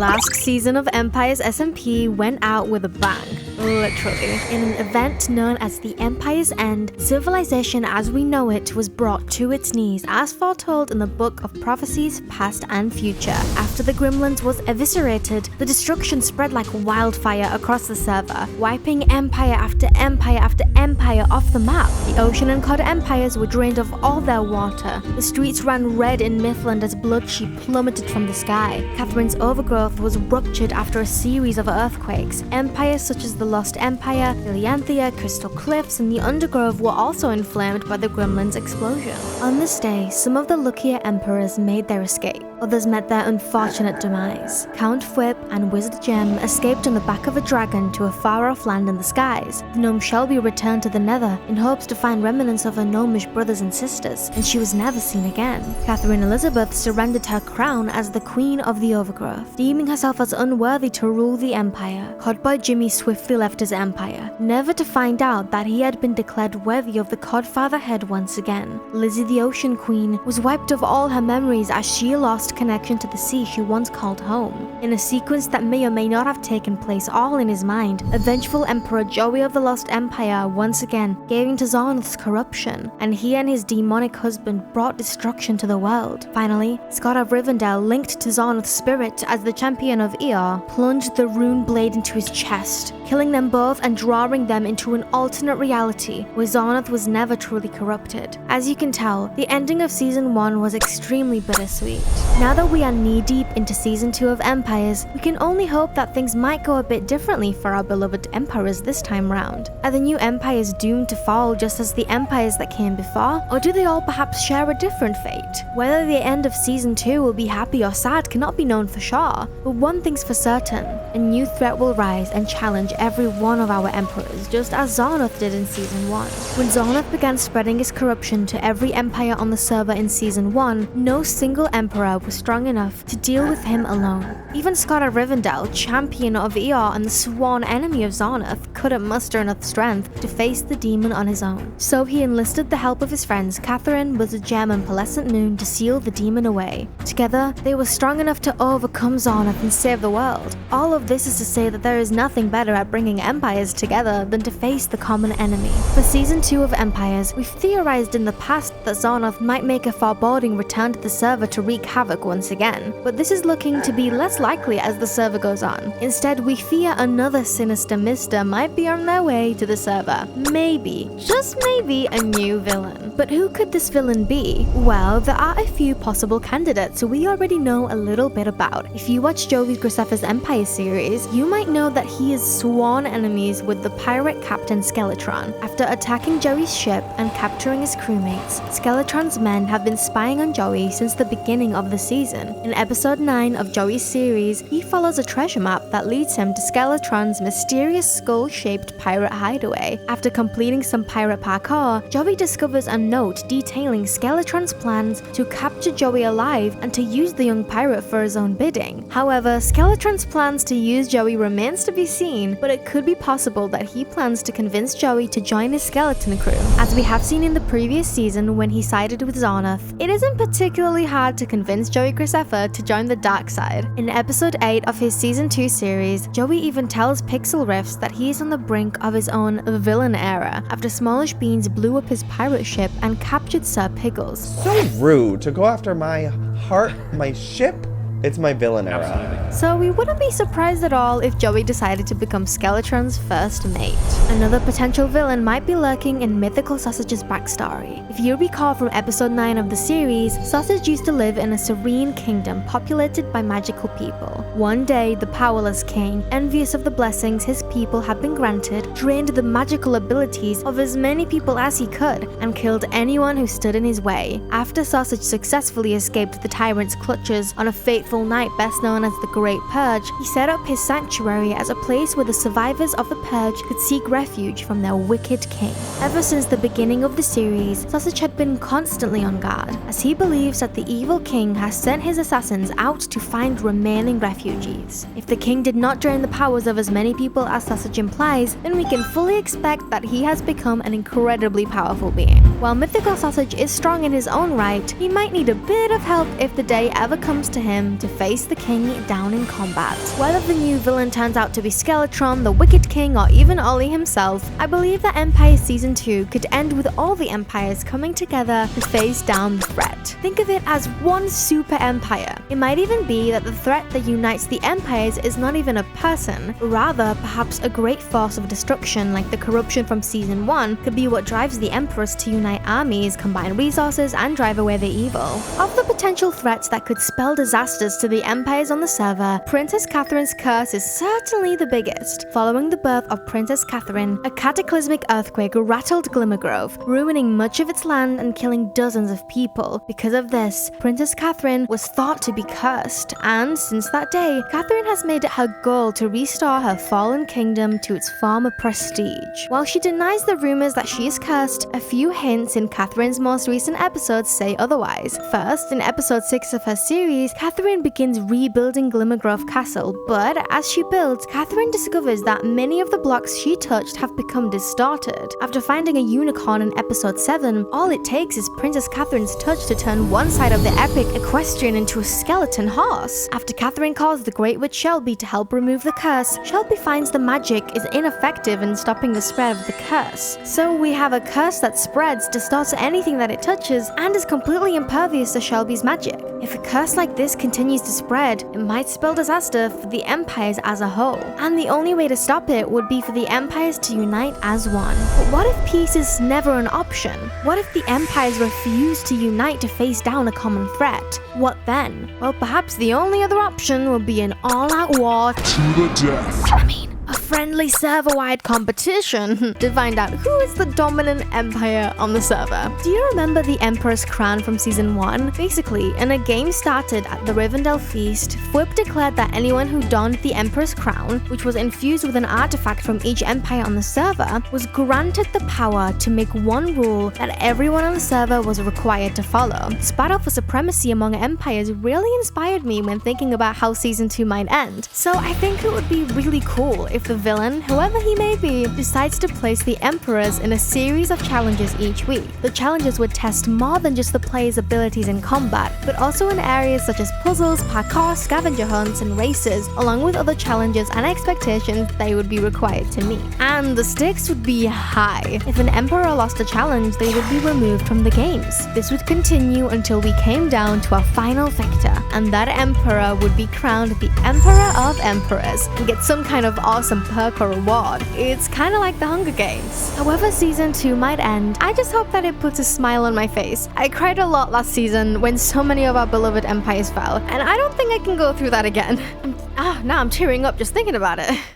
last season of Empires SMP went out with a bang. Literally. In an event known as the Empire's End, civilization as we know it was brought to its knees as foretold in the Book of Prophecies Past and Future. After the Gremlins was eviscerated, the destruction spread like wildfire across the server, wiping empire after empire after empire off the map. The Ocean and Cod empires were drained of all their water. The streets ran red in Mythland as blood sheep plummeted from the sky. Catherine's overgrowth was ruptured after a series of earthquakes. Empires such as the Lost Empire, Ilianthia, Crystal Cliffs, and the Undergrove were also inflamed by the Gremlins' explosion. On this day, some of the luckier emperors made their escape. Others met their unfortunate demise. Count Fwip and Wizard Gem escaped on the back of a dragon to a far-off land in the skies. The gnome Shelby returned to the Nether in hopes to find remnants of her gnomish brothers and sisters, and she was never seen again. Catherine Elizabeth surrendered her crown as the Queen of the Overgrowth, deeming herself as unworthy to rule the Empire. Codboy Jimmy swiftly left his empire, never to find out that he had been declared worthy of the Codfather head once again. Lizzie the Ocean Queen was wiped of all her memories as she lost connection to the sea she once called home. In a sequence that may or may not have taken place all in his mind, a vengeful Emperor Joey of the Lost Empire once again gave in to Zornoth's corruption, and he and his demonic husband brought destruction to the world. Finally, Scott of Rivendell, linked to Zornoth's spirit as the champion of Eor, plunged the rune blade into his chest, killing them both and drawing them into an alternate reality where Zornoth was never truly corrupted. As you can tell, the ending of Season 1 was extremely bittersweet. Now that we are knee-deep into Season 2 of Empires, we can only hope that things might go a bit differently for our beloved Emperors this time round. Are the new Empires doomed to fall just as the Empires that came before, or do they all perhaps share a different fate? Whether the end of Season 2 will be happy or sad cannot be known for sure, but one thing's for certain: a new threat will rise and challenge every one of our Emperors, just as Zornoth did in Season 1. When Zornoth began spreading his corruption to every empire on the server in Season 1, no single Emperor was strong enough to deal with him alone. Even Scott of Rivendell, champion of Eor and the sworn enemy of Zornoth, couldn't muster enough strength to face the demon on his own. So he enlisted the help of his friends Catherine, Wizard Gem, and Pearlescent Moon to seal the demon away. Together, they were strong enough to overcome Zornoth and save the world. All of this is to say that there is nothing better at bringing empires together than to face the common enemy. For Season 2 of Empires, we've theorized in the past that Zornoth might make a foreboding return to the server to wreak havoc once again, but this is looking to be less likely as the server goes on. Instead, we fear another sinister mister might be on their way to the server. Maybe, just maybe, a new villain. But who could this villain be? Well, there are a few possible candidates we already know a little bit about. If you watch Joey Graceffa's Empire series, you might know that he is sworn enemies with the pirate captain Skeletron. After attacking Joey's ship and capturing his crewmates, Skeletron's men have been spying on Joey since the beginning of the season. In episode 9 of Joey's series, he follows a treasure map that leads him to Skeletron's mysterious skull-shaped pirate hideaway. After completing some pirate parkour, Joey discovers a note detailing Skeletron's plans to capture Joey alive and to use the young pirate for his own bidding. However, Skeletron's plans to use Joey remains to be seen, but it could be possible that he plans to convince Joey to join his skeleton crew. As we have seen in the previous season when he sided with Zornoth, it isn't particularly hard to convince Joey Graceffa to join the dark side. In episode 8 of his Season 2 series, Joey even tells Pixel Riffs that he is on the brink of his own villain era after Smallish Beans blew up his pirate ship and captured Sir Piggles. So rude to go after my heart, my ship. It's my villain era. Absolutely. So we wouldn't be surprised at all if Joey decided to become Skeletron's first mate. Another potential villain might be lurking in Mythical Sausage's backstory. If you recall from episode 9 of the series, Sausage used to live in a serene kingdom populated by magical people. One day, the powerless king, envious of the blessings his people had been granted, drained the magical abilities of as many people as he could and killed anyone who stood in his way. After Sausage successfully escaped the tyrant's clutches on a fateful night best known as the Great Purge, he set up his sanctuary as a place where the survivors of the Purge could seek refuge from their wicked king. Ever since the beginning of the series, Sausage had been constantly on guard, as he believes that the evil king has sent his assassins out to find remaining refugees. If the king did not drain the powers of as many people as Sausage implies, then we can fully expect that he has become an incredibly powerful being. While Mythical Sausage is strong in his own right, he might need a bit of help if the day ever comes to him to face the king down in combat. Whether the new villain turns out to be Skeletron, the Wicked King, or even Ollie himself, I believe that Empires Season 2 could end with all the empires coming together to face down the threat. Think of it as one super empire. It might even be that the threat that unites the empires is not even a person, rather perhaps a great force of destruction like the corruption from Season 1 could be what drives the emperors to unite armies, combine resources, and drive away the evil. Of the potential threats that could spell disasters to the empires on the server, Princess Catherine's curse is certainly the biggest. Following the birth of Princess Catherine, a cataclysmic earthquake rattled Glimmergrove, ruining much of its land and killing dozens of people. Because of this, Princess Catherine was thought to be cursed, and since that day, Catherine has made it her goal to restore her fallen kingdom to its former prestige. While she denies the rumors that she is cursed, a few hints in Catherine's most recent episodes say otherwise. First, in episode 6 of her series, Catherine begins rebuilding Glimmergrove Castle, but as she builds, Catherine discovers that many of the blocks she touched have become distorted. After finding a unicorn in episode 7, all it takes is Princess Catherine's touch to turn one side of the epic equestrian into a skeleton horse. After Catherine calls the Great Witch Shelby to help remove the curse, Shelby finds the magic is ineffective in stopping the spread of the curse. So we have a curse that spreads, distorts anything that it touches, and is completely impervious to Shelby's magic. If a curse like this continues to spread, it might spell disaster for the empires as a whole. And the only way to stop it would be for the empires to unite as one. But what if peace is never an option? What if the empires refuse to unite to face down a common threat? What then? Well, perhaps the only other option would be an all-out war to the death. a friendly server-wide competition to find out who is the dominant empire on the server. Do you remember the Emperor's Crown from Season 1? Basically, in a game started at the Rivendell Feast, Fwip declared that anyone who donned the Emperor's Crown, which was infused with an artifact from each empire on the server, was granted the power to make one rule that everyone on the server was required to follow. This battle for supremacy among empires really inspired me when thinking about how Season 2 might end. So I think it would be really cool if the villain, whoever he may be, decides to place the emperors in a series of challenges each week. The challenges would test more than just the player's abilities in combat, but also in areas such as puzzles, parkour, scavenger hunts, and races, along with other challenges and expectations they would be required to meet. And the stakes would be high. If an emperor lost a challenge, they would be removed from the games. This would continue until we came down to our final victor, and that emperor would be crowned the Emperor of Emperors and get some kind of awesome perk or reward. It's kind of like the Hunger Games. However Season 2 might end, I just hope that it puts a smile on my face. I cried a lot last season when so many of our beloved empires fell, and I don't think I can go through that again. Now I'm tearing up just thinking about it.